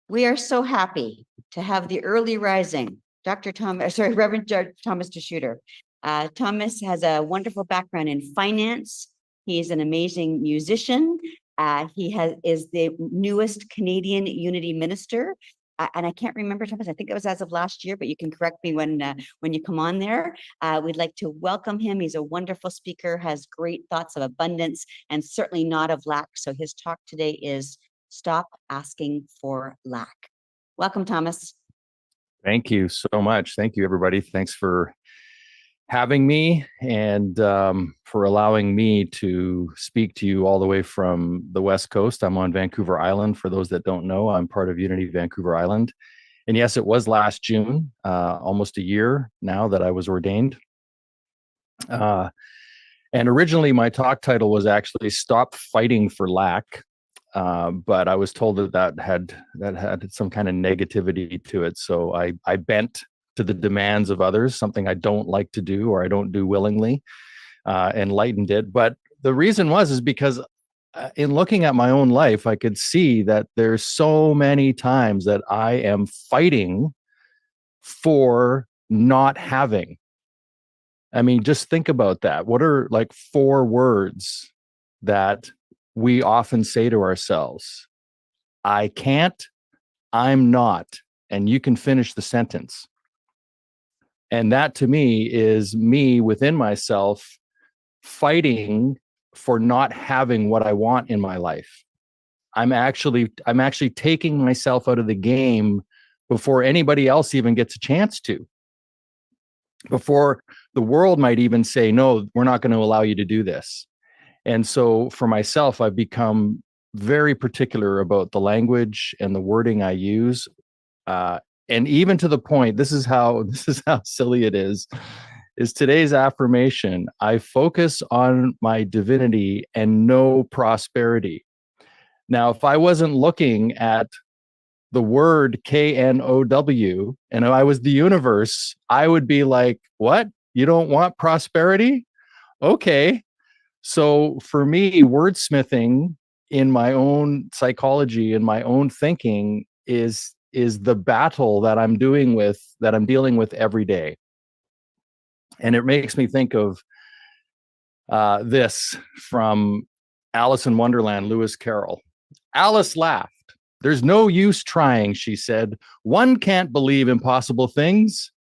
We are so happy to have the early rising Reverend Judge Thomas DeSchuter. Thomas has a wonderful background in finance. He's an amazing musician. Is the newest Canadian Unity minister. And I can't remember, Thomas, I think it was as of last year, but you can correct me when you come on there. We'd like to welcome him. He's a wonderful speaker, has great thoughts of abundance, and certainly not of lack. So his talk today is Stop Asking for Lack. Welcome, Thomas. Thank you so much. Thank you, everybody. Thanks for having me and for allowing me to speak to you all the way from the West Coast. I'm on Vancouver Island. For those that don't know, I'm part of Unity of Vancouver Island. And yes, it was last June, almost a year now that I was ordained. And originally my talk title was actually Stop Fighting for Lack. But I was told that had some kind of negativity to it. So I bent to the demands of others, something I don't like to do or I don't do willingly, and lightened it. But the reason is because in looking at my own life, I could see that there's so many times that I am fighting for not having. I mean, just think about that. What are like 4 words that we often say to ourselves? I can't, I'm not, and you can finish the sentence. And that to me is me within myself fighting for not having what I want in my life. I'm actually taking myself out of the game before anybody else even gets a chance to. Before the world might even say, no, we're not going to allow you to do this. And so for myself, I've become very particular about the language and the wording I use. And even to the point, this is how silly it is today's affirmation. I focus on my divinity and know prosperity. Now, if I wasn't looking at the word KNOW and I was the universe, I would be like, what? You don't want prosperity? Okay. So for me, wordsmithing in my own psychology and my own thinking is the battle that I'm dealing with every day. And it makes me think of this from Alice in Wonderland, Lewis Carroll. Alice laughed. There's no use trying, she said. One can't believe impossible things.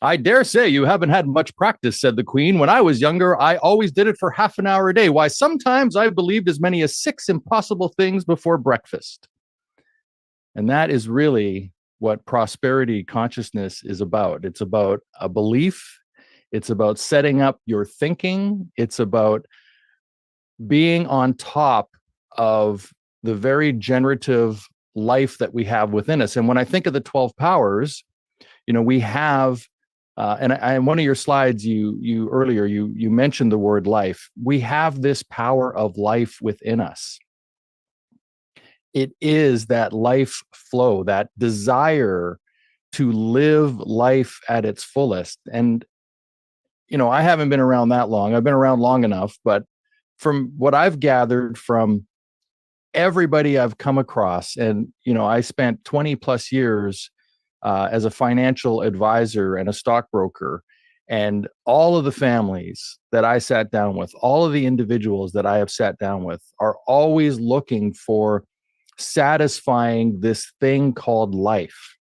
I dare say you haven't had much practice, said the Queen. When I was younger, I always did it for half an hour a day. Why, sometimes I believed as many as 6 impossible things before breakfast. And that is really what prosperity consciousness is about. It's about a belief. It's about setting up your thinking. It's about being on top of the very generative life that we have within us. And when I think of the 12 powers, we have and one of your slides, you earlier mentioned the word life. We have this power of life within us. It is that life flow, that desire to live life at its fullest. And I haven't been around that long. I've been around long enough, but from what I've gathered from everybody I've come across, and I spent 20 plus years as a financial advisor and a stockbroker, and all of the families that I sat down with, all of the individuals that I have sat down with are always looking for satisfying this thing called life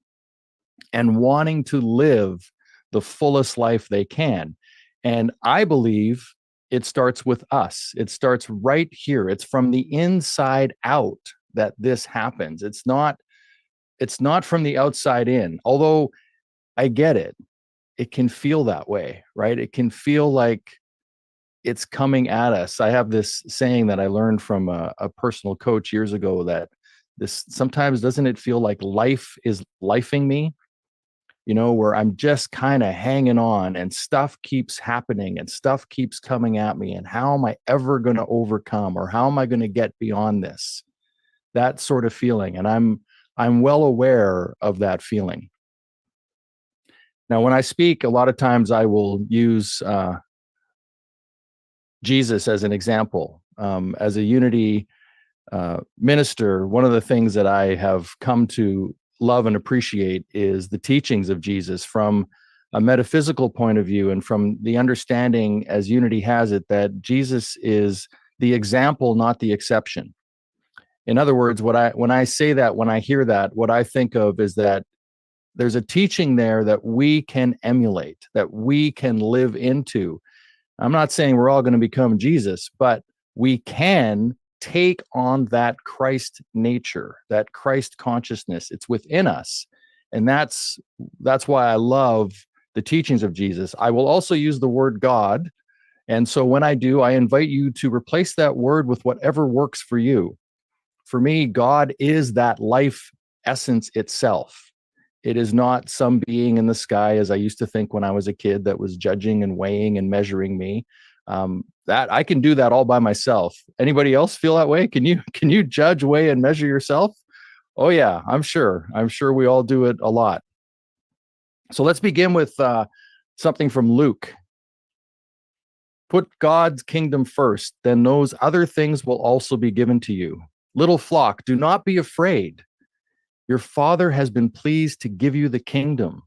and wanting to live the fullest life they can. And I believe it starts with us. It starts right here. It's from the inside out that this happens. It's not from the outside in, although I get it. It can feel that way, right? It can feel like it's coming at us. I have this saying that I learned from a personal coach years ago, that this sometimes, doesn't it feel like life is lifing me? Where I'm just kind of hanging on and stuff keeps happening and stuff keeps coming at me. And how am I ever going to overcome, or how am I going to get beyond this? That sort of feeling. And I'm well aware of that feeling. Now, when I speak, a lot of times I will use Jesus as an example. As a Unity minister, one of the things that I have come to love and appreciate is the teachings of Jesus from a metaphysical point of view, and from the understanding, as Unity has it, that Jesus is the example, not the exception. In other words, when I say that, when I hear that, what I think of is that there's a teaching there that we can emulate, that we can live into. I'm not saying we're all going to become Jesus, but we can take on that Christ nature, that Christ consciousness. It's within us. And that's why I love the teachings of Jesus. I will also use the word God. And so when I do, I invite you to replace that word with whatever works for you. For me, God is that life essence itself. It is not some being in the sky, as I used to think when I was a kid, that was judging and weighing and measuring me. That I can do that all by myself. Anybody else feel that way? Can you judge, weigh, and measure yourself? Oh yeah, I'm sure we all do it a lot. So let's begin with something from Luke. Put God's kingdom first, then those other things will also be given to you. Little flock, do not be afraid. Your Father has been pleased to give you the kingdom.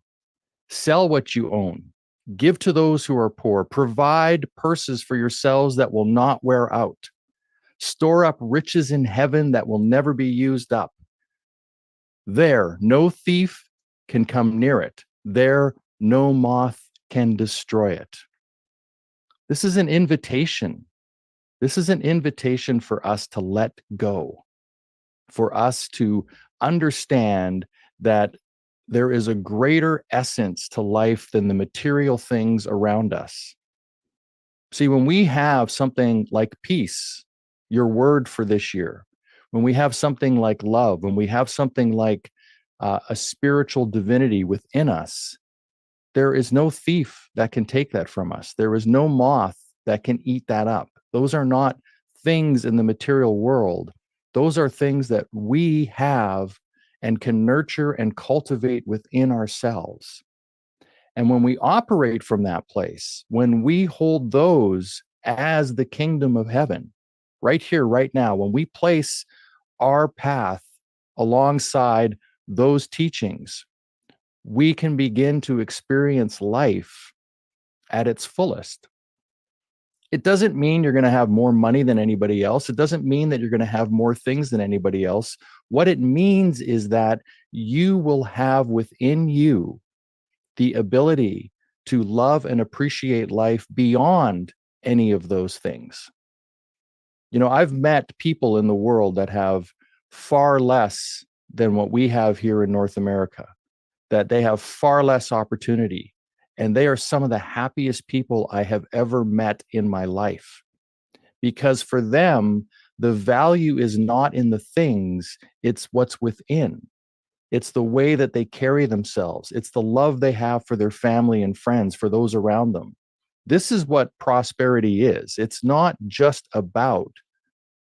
Sell what you own. Give to those who are poor. Provide purses for yourselves that will not wear out. Store up riches in heaven that will never be used up. There, no thief can come near it. There, no moth can destroy it. This is an invitation. This is an invitation for us to let go, for us to understand that there is a greater essence to life than the material things around us. See, when we have something like peace, your word for this year, when we have something like love, when we have something like a spiritual divinity within us, there is no thief that can take that from us. There is no moth that can eat that up. Those are not things in the material world. Those are things that we have and can nurture and cultivate within ourselves. And when we operate from that place, when we hold those as the kingdom of heaven, right here, right now, when we place our path alongside those teachings, we can begin to experience life at its fullest. It doesn't mean you're going to have more money than anybody else. It doesn't mean that you're going to have more things than anybody else. What it means is that you will have within you the ability to love and appreciate life beyond any of those things. You know, I've met people in the world that have far less than what we have here in North America, that they have far less opportunity. And they are some of the happiest people I have ever met in my life. Because for them, the value is not in the things, it's what's within. It's the way that they carry themselves. It's the love they have for their family and friends, for those around them. This is what prosperity is. It's not just about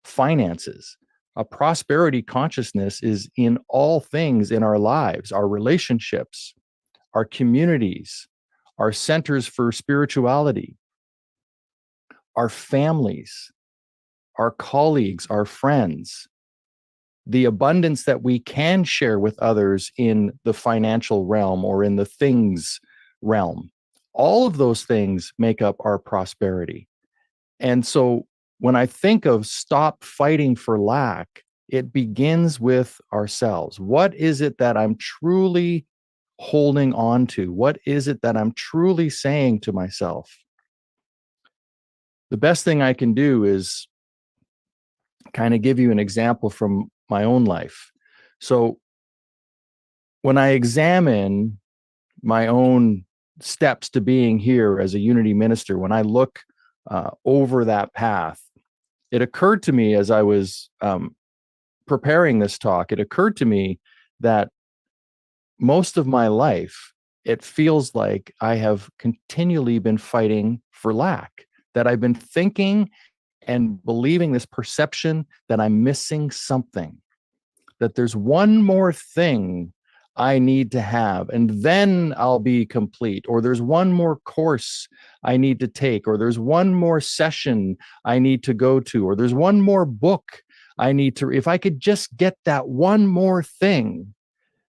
finances. A prosperity consciousness is in all things in our lives, our relationships, our communities, our centers for spirituality, our families, our colleagues, our friends, the abundance that we can share with others in the financial realm or in the things realm. All of those things make up our prosperity. And so when I think of stop fighting for lack, it begins with ourselves. What is it that I'm truly holding on to? What is it that I'm truly saying to myself? The best thing I can do is kind of give you an example from my own life. So when I examine my own steps to being here as a Unity minister, when I look over that path, it occurred to me as I was preparing this talk, it occurred to me that most of my life, it feels like I have continually been fighting for lack, that I've been thinking and believing this perception that I'm missing something, that there's one more thing I need to have, and then I'll be complete, or there's one more course I need to take, or there's one more session I need to go to, or there's one more book if I could just get that one more thing,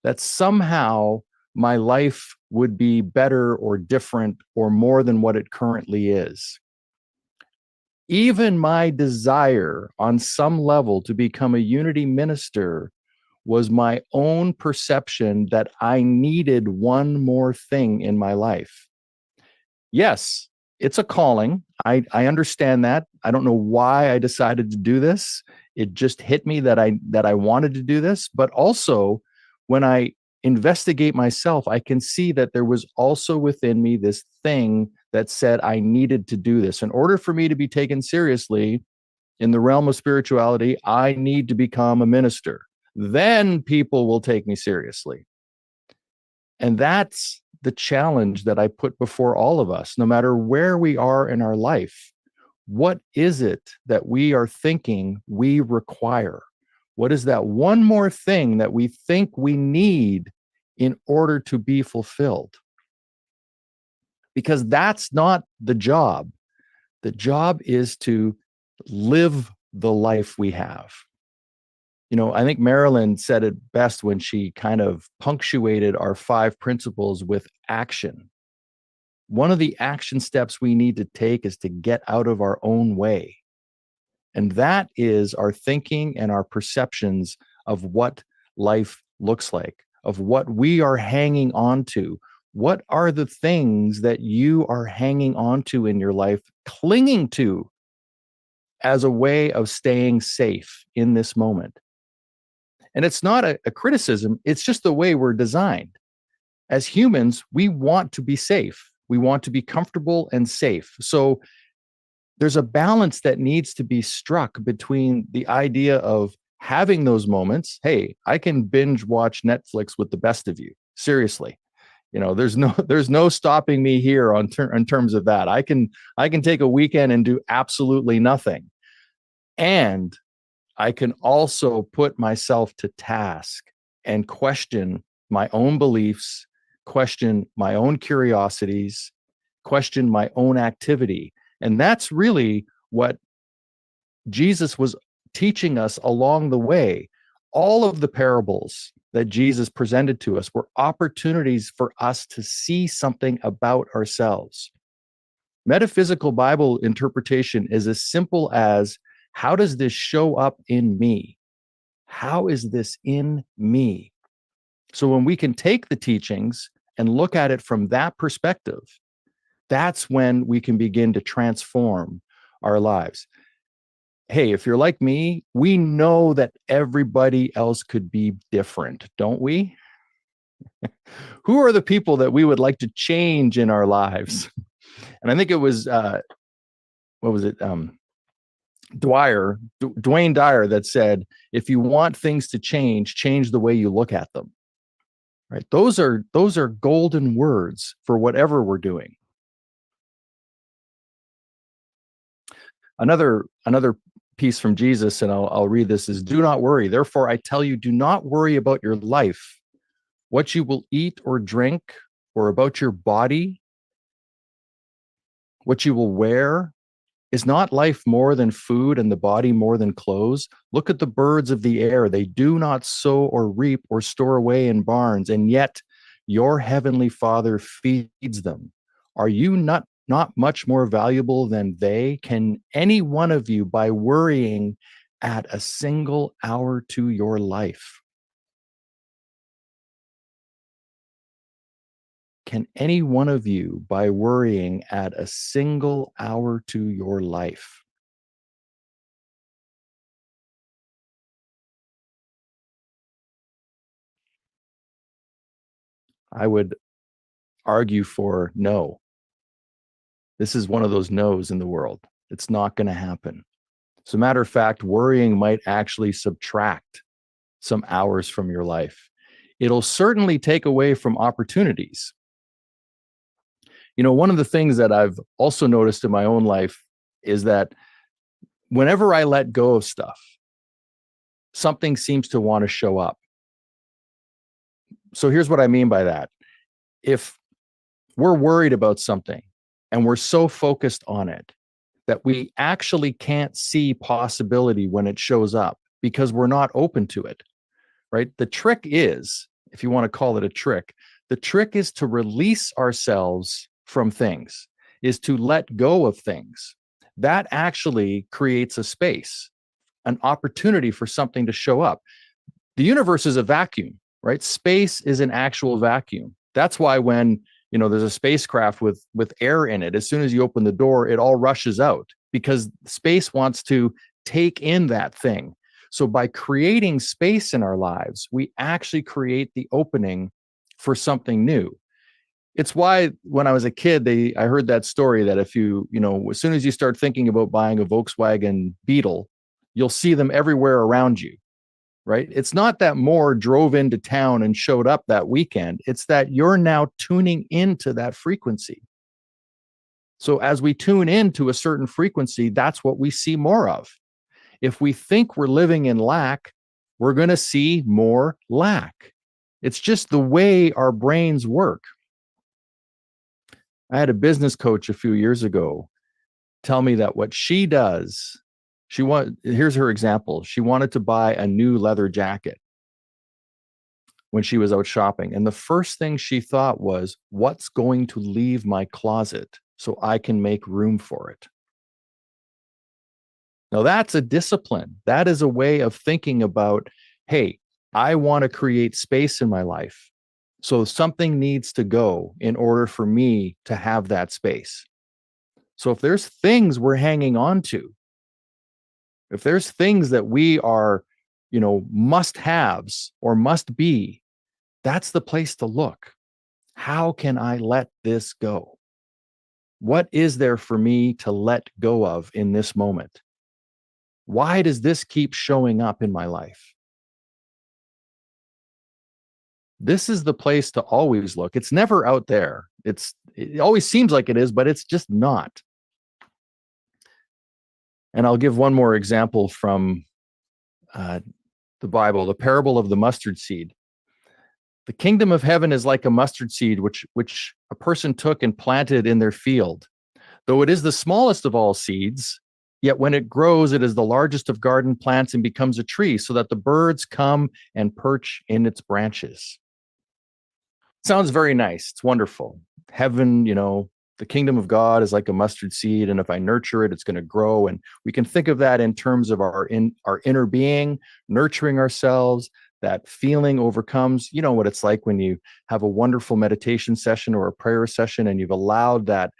that somehow my life would be better or different or more than what it currently is. Even my desire on some level to become a Unity minister was my own perception that I needed one more thing in my life. Yes, it's a calling. I understand that. I don't know why I decided to do this. It just hit me that I wanted to do this. But also, when I investigate myself, I can see that there was also within me this thing that said I needed to do this. In order for me to be taken seriously in the realm of spirituality, I need to become a minister. Then people will take me seriously. And that's the challenge that I put before all of us, no matter where we are in our life. What is it that we are thinking we require? What is that one more thing that we think we need in order to be fulfilled? Because that's not the job. The job is to live the life we have. I think Marilyn said it best when she kind of punctuated our 5 principles with action. One of the action steps we need to take is to get out of our own way. And that is our thinking and our perceptions of what life looks like, of what we are hanging on to. What are the things that you are hanging on to in your life, clinging to as a way of staying safe in this moment? And it's not a criticism, it's just the way we're designed. As humans, we want to be safe. We want to be comfortable and safe. So there's a balance that needs to be struck between the idea of having those moments. Hey, I can binge watch Netflix with the best of you. Seriously. There's no stopping me here in terms of that. I can take a weekend and do absolutely nothing. And I can also put myself to task and question my own beliefs, question my own curiosities, question my own activity. And that's really what Jesus was teaching us along the way. All of the parables that Jesus presented to us were opportunities for us to see something about ourselves. Metaphysical Bible interpretation is as simple as, how does this show up in me? How is this in me? So when we can take the teachings and look at it from that perspective, that's when we can begin to transform our lives. Hey, if you're like me, we know that everybody else could be different, don't we? Who are the people that we would like to change in our lives? And I think it was, what was it? Dwayne Dyer, that said, if you want things to change the way you look at them. Right? Those are golden words for whatever we're doing. Another piece from Jesus, and I'll read this, is, do not worry. Therefore, I tell you, do not worry about your life, what you will eat or drink, or about your body, what you will wear. Is not life more than food, and the body more than clothes? Look at the birds of the air. They do not sow or reap or store away in barns, and yet your heavenly Father feeds them. Are you not much more valuable than they? Can any one of you, by worrying, add a single hour to your life? Can any one of you, by worrying, add a single hour to your life? I would argue for no. This is one of those no's in the world. It's not going to happen. As a matter of fact, worrying might actually subtract some hours from your life. It'll certainly take away from opportunities. One of the things that I've also noticed in my own life is that whenever I let go of stuff, something seems to want to show up. So here's what I mean by that. If we're worried about something and we're so focused on it that we actually can't see possibility when it shows up, because we're not open to it, right? The trick is, if you want to call it a trick, the trick is to release ourselves from things, is to let go of things. That actually creates a space, an opportunity for something to show up. The universe is a vacuum, right? Space is an actual vacuum. That's why when, there's a spacecraft with air in it, as soon as you open the door, it all rushes out because space wants to take in that thing. So by creating space in our lives, we actually create the opening for something new. It's why when I was a kid, I heard that story that if you, as soon as you start thinking about buying a Volkswagen Beetle, you'll see them everywhere around you, right? It's not that more drove into town and showed up that weekend. It's that you're now tuning into that frequency. So as we tune into a certain frequency, that's what we see more of. If we think we're living in lack, we're going to see more lack. It's just the way our brains work. I had a business coach a few years ago tell me that what she does, here's her example. She wanted to buy a new leather jacket when she was out shopping. And the first thing she thought was, what's going to leave my closet so I can make room for it? Now that's a discipline. That is a way of thinking about, hey, I want to create space in my life. So something needs to go in order for me to have that space. So if there's things we're hanging on to, if there's things that we are, must haves or must be, that's the place to look. How can I let this go? What is there for me to let go of in this moment? Why does this keep showing up in my life? This is the place to always look. It's never out there. It always seems like it is, but it's just not. And I'll give one more example from the Bible, the parable of the mustard seed. The kingdom of heaven is like a mustard seed, which a person took and planted in their field. Though it is the smallest of all seeds, yet when it grows, it is the largest of garden plants and becomes a tree, so that the birds come and perch in its branches. Sounds very nice. It's wonderful. Heaven, the kingdom of God is like a mustard seed, and if I nurture it, it's going to grow. And we can think of that in terms of our inner being, nurturing ourselves. That feeling overcomes, what it's like when you have a wonderful meditation session or a prayer session, and you've allowed that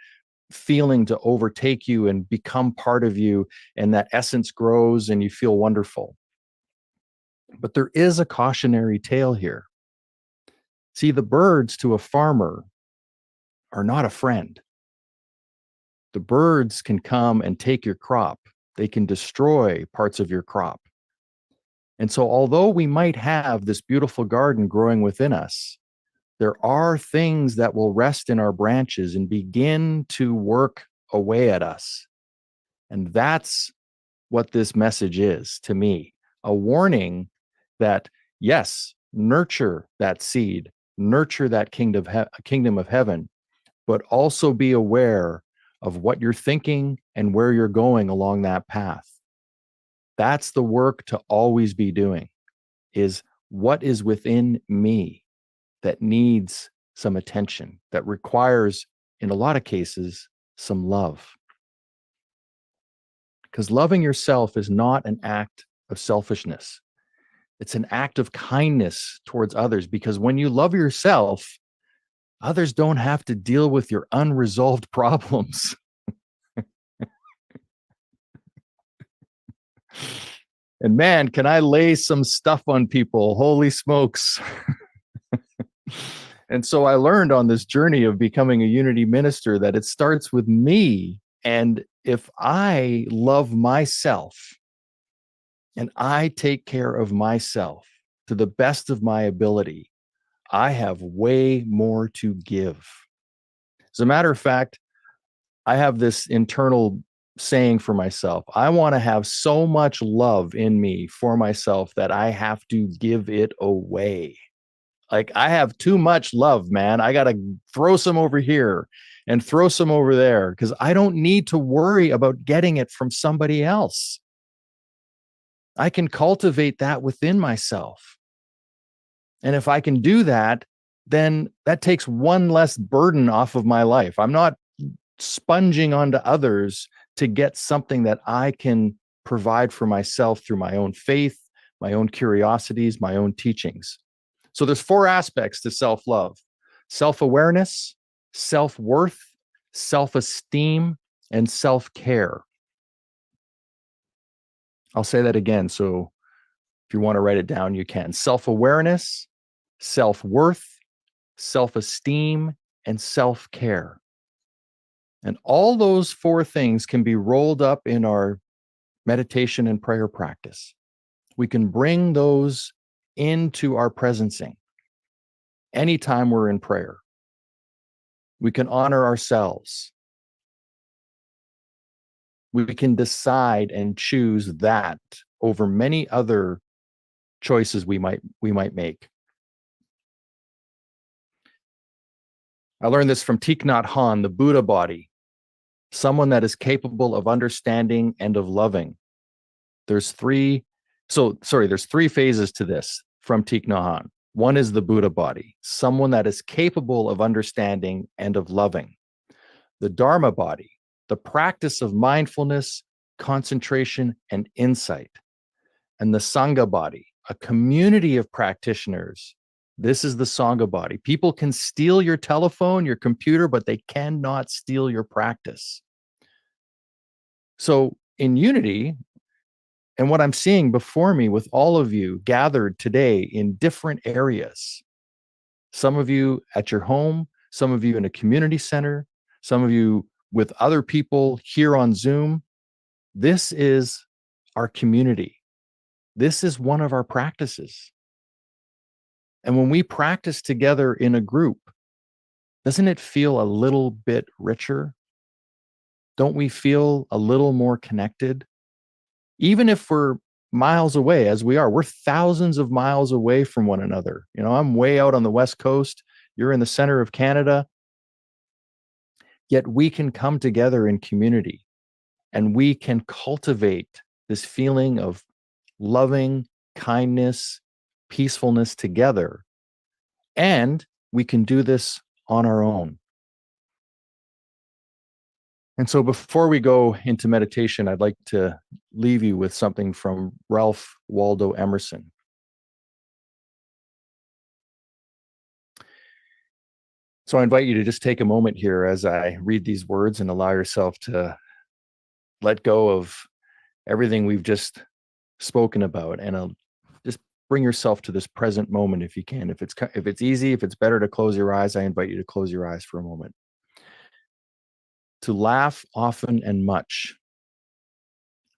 feeling to overtake you and become part of you, and that essence grows and you feel wonderful. But there is a cautionary tale here. See, the birds to a farmer are not a friend. The birds can come and take your crop. They can destroy parts of your crop. And so, although we might have this beautiful garden growing within us, there are things that will rest in our branches and begin to work away at us. And that's what this message is to me, a warning that, yes, nurture that seed, nurture that kingdom of heaven, but also be aware of what you're thinking and where you're going along that path. That's the work to always be doing, is what is within me that needs some attention, that requires, in a lot of cases, some love. Because loving yourself is not an act of selfishness. It's an act of kindness towards others, because when you love yourself, others don't have to deal with your unresolved problems. And man, can I lay some stuff on people? Holy smokes. And so I learned on this journey of becoming a Unity minister that it starts with me. And if I love myself and I take care of myself to the best of my ability, I have way more to give. As a matter of fact, I have this internal saying for myself. I want to have so much love in me for myself that I have to give it away. Like, I have too much love, man. I got to throw some over here and throw some over there because I don't need to worry about getting it from somebody else. I can cultivate that within myself. And if I can do that, then that takes one less burden off of my life. I'm not sponging onto others to get something that I can provide for myself through my own faith, my own curiosities, my own teachings. So there's 4 aspects to self-love: self-awareness, self-worth, self-esteem, and self-care. I'll say that again. So if you want to write it down, you can. Self-awareness, self-worth, self-esteem, and self-care. And all those 4 things can be rolled up in our meditation and prayer practice. We can bring those into our presencing anytime we're in prayer. We can honor ourselves. We can decide and choose that over many other choices we might make. I learned this from Thich Nhat Hanh, the Buddha body, someone that is capable of understanding and of loving. There's 3 phases to this from Thich Nhat Hanh. One is the Buddha body, someone that is capable of understanding and of loving. The Dharma body, the practice of mindfulness, concentration, and insight. And the Sangha body, a community of practitioners. This is the Sangha body. People can steal your telephone, your computer, but they cannot steal your practice. So in Unity, and what I'm seeing before me with all of you gathered today in different areas, some of you at your home, some of you in a community center, some of you with other people here on Zoom, this is our community. This is one of our practices. And when we practice together in a group, doesn't it feel a little bit richer? Don't we feel a little more connected? Even if we're miles away, as we are, we're thousands of miles away from one another. You know, I'm way out on the West Coast. You're in the center of Canada. Yet we can come together in community and we can cultivate this feeling of loving kindness, peacefulness together. And we can do this on our own. And so before we go into meditation, I'd like to leave you with something from Ralph Waldo Emerson. So I invite you to just take a moment here as I read these words and allow yourself to let go of everything we've just spoken about, and just bring yourself to this present moment if you can. If it's easy, if it's better to close your eyes, I invite you to close your eyes for a moment. To laugh often and much,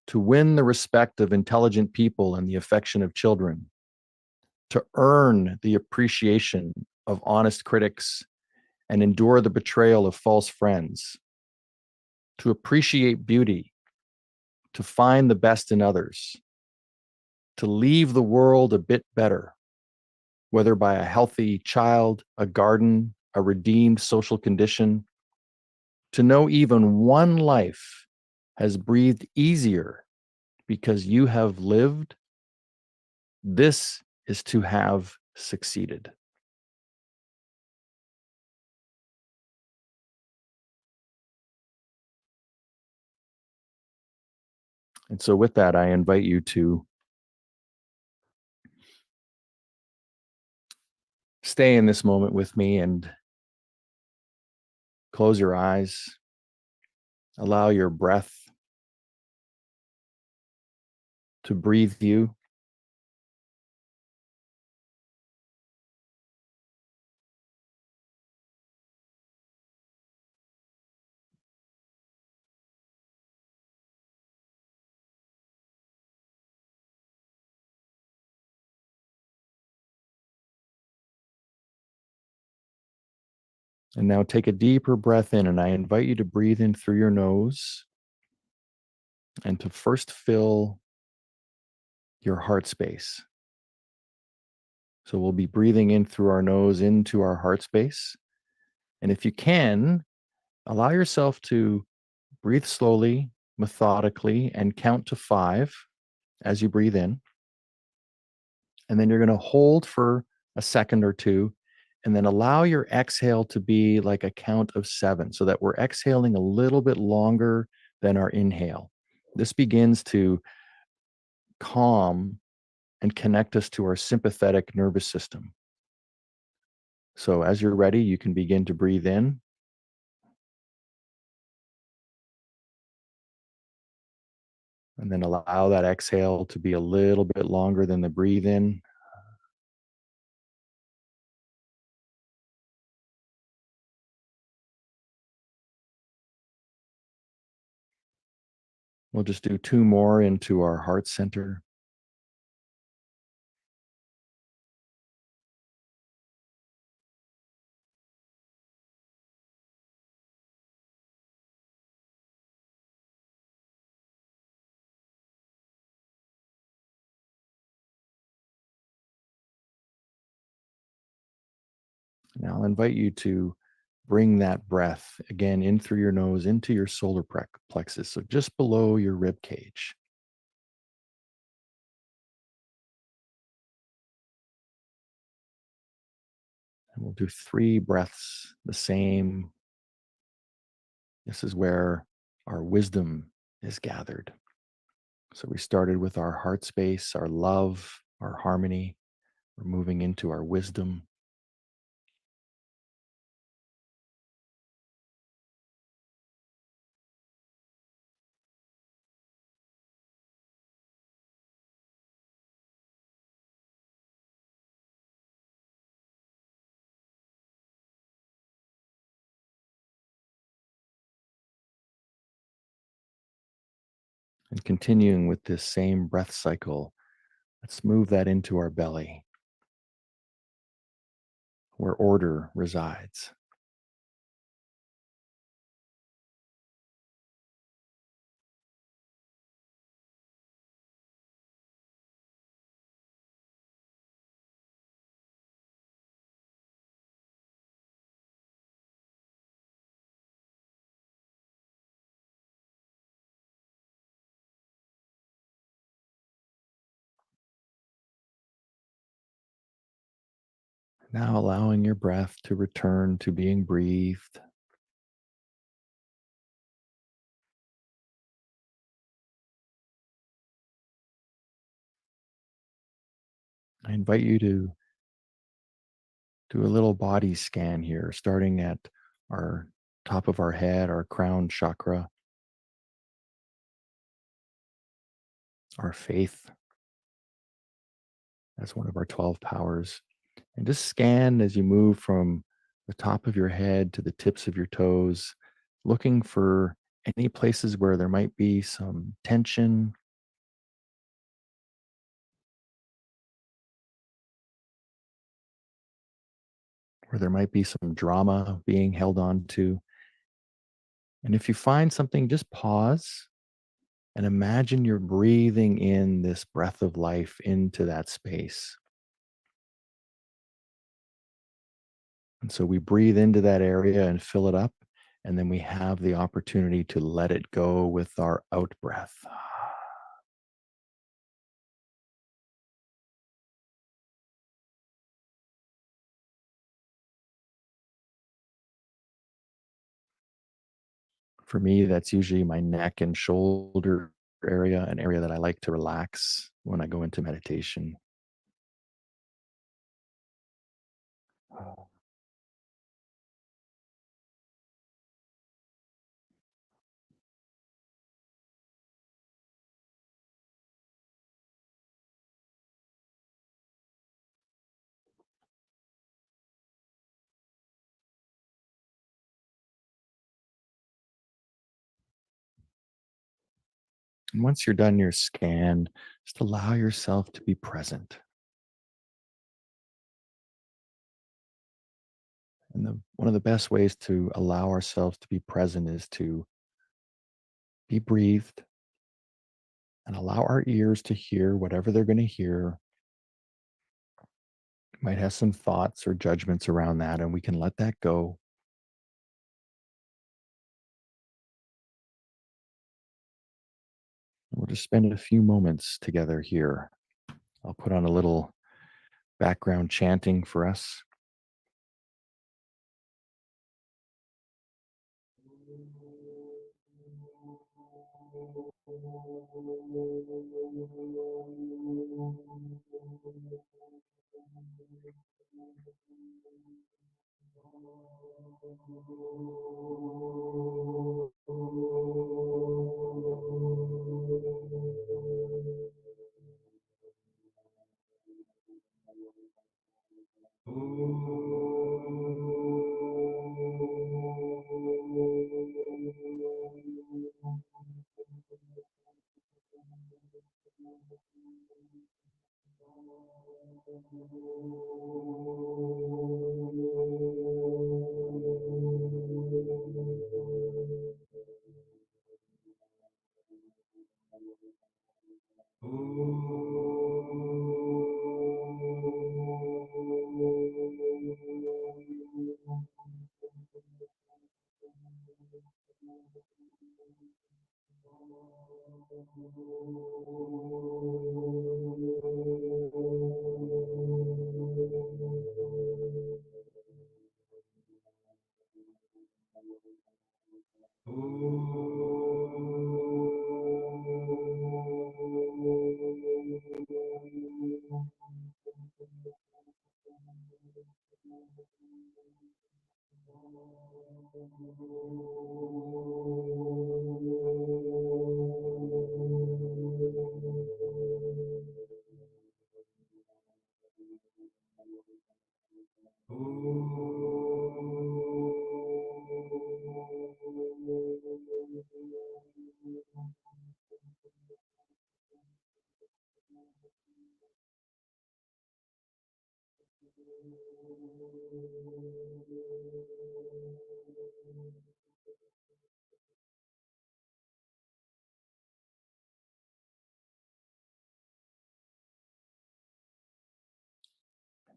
to win the respect of intelligent people and the affection of children, to earn the appreciation of honest critics and endure the betrayal of false friends, to appreciate beauty, to find the best in others, to leave the world a bit better, whether by a healthy child, a garden, a redeemed social condition, to know even one life has breathed easier because you have lived. This is to have succeeded. And so with that, I invite you to stay in this moment with me and close your eyes. Allow your breath to breathe you. And now take a deeper breath in, and I invite you to breathe in through your nose and to first fill your heart space. So we'll be breathing in through our nose into our heart space. And if you can, allow yourself to breathe slowly, methodically, and count to 5. as you breathe in. And then you're going to hold for a second or two, and then allow your exhale to be like a count of 7 so that we're exhaling a little bit longer than our inhale. This begins to calm and connect us to our sympathetic nervous system. So as you're ready, you can begin to breathe in. And then allow that exhale to be a little bit longer than the breathe in. We'll just do 2 more into our heart center. Now I'll invite you to bring that breath again in through your nose into your solar plexus, so just below your rib cage. And we'll do 3 breaths the same. This is where our wisdom is gathered. So we started with our heart space, our love, our harmony. We're moving into our wisdom. And continuing with this same breath cycle, let's move that into our belly, where order resides. Now allowing your breath to return to being breathed. I invite you to do a little body scan here, starting at our top of our head, our crown chakra, our faith as one of our 12 powers. And just scan as you move from the top of your head to the tips of your toes, looking for any places where there might be some tension, where there might be some drama being held on to. And if you find something, just pause and imagine you're breathing in this breath of life into that space. And so we breathe into that area and fill it up. And then we have the opportunity to let it go with our out breath. For me, that's usually my neck and shoulder area, an area that I like to relax when I go into meditation. And once you're done your scan, just allow yourself to be present. And one of the best ways to allow ourselves to be present is to be breathed and allow our ears to hear whatever they're going to hear. Might have some thoughts or judgments around that, and we can let that go. We'll just spend a few moments together here. I'll put on a little background chanting for us.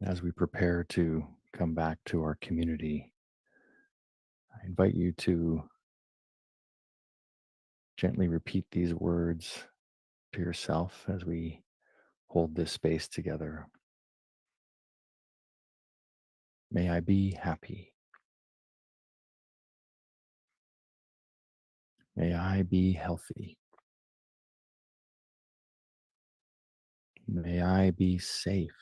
As we prepare to come back to our community, I invite you to gently repeat these words to yourself as we hold this space together. May I be happy. May I be healthy. May I be safe.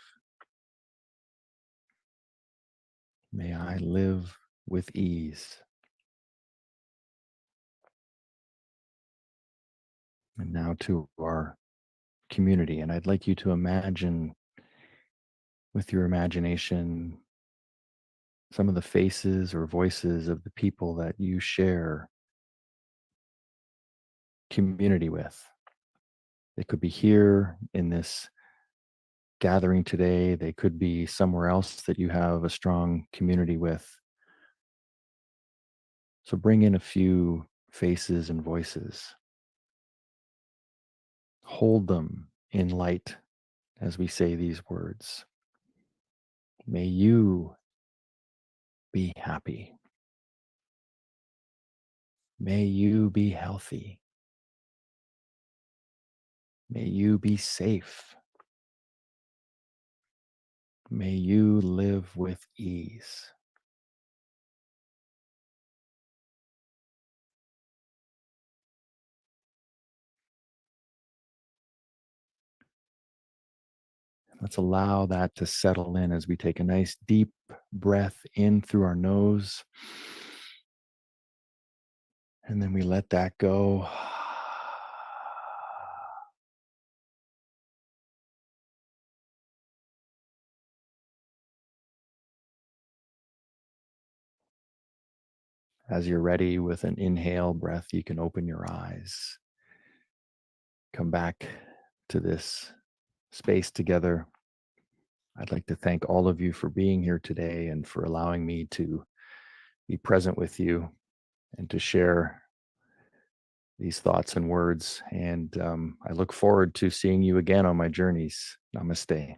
May I live with ease. And now to our community. And I'd like you to imagine with your imagination some of the faces or voices of the people that you share community with. They could be here in this gathering today. They could be somewhere else that you have a strong community with. So bring in a few faces and voices. Hold them in light as we say these words. May you be happy. May you be healthy. May you be safe. May you live with ease. Let's allow that to settle in as we take a nice deep breath in through our nose. And then we let that go. As you're ready with an inhale breath, you can open your eyes. Come back to this space together. I'd like to thank all of you for being here today and for allowing me to be present with you and to share these thoughts and words. And I look forward to seeing you again on my journeys. Namaste.